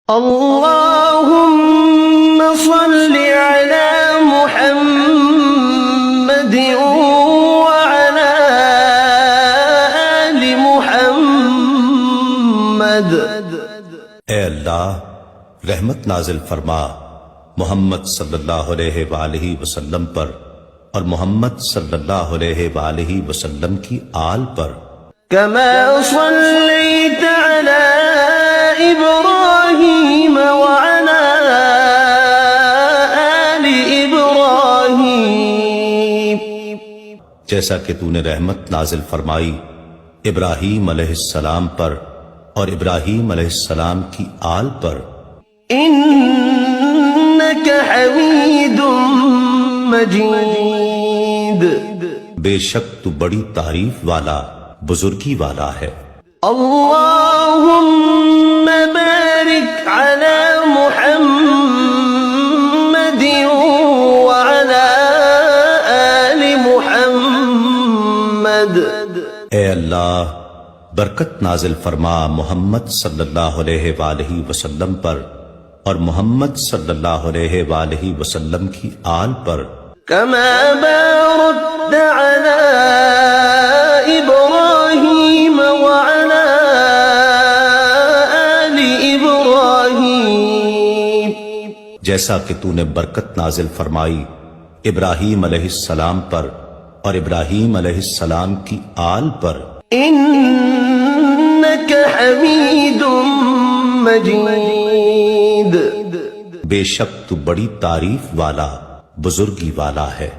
اللهم صل على محمد وعلى آل محمد۔ اے اللہ رحمت نازل فرما محمد صلی اللہ علیہ وآلہ وسلم پر اور محمد صلی اللہ علیہ وآلہ وسلم کی آل پر۔ كما صليت على إبراهيم وعلى آل إبراهيم، جیسا کہ تو نے رحمت نازل فرمائی ابراہیم علیہ السلام پر اور ابراہیم علیہ السلام کی آل پر۔ إنك حميد مجيد، بے شک تو بڑی تعریف والا بزرگی والا ہے۔ اللهم بارك على محمد وعلى آل محمد۔ اے اللہ برکت نازل فرما محمد صلی اللہ علیہ وآلہ وسلم پر اور محمد صلی اللہ علیہ وآلہ وسلم کی آل پر۔ كما باركت على إبراهيم وعلى آل إبراهيم، جیسا کہ تو نے برکت نازل فرمائی ابراہیم علیہ السلام پر اور ابراہیم علیہ السلام کی آل پر۔ إنك حميد مجيد، بے شک تو بڑی تعریف والا بزرگی والا ہے۔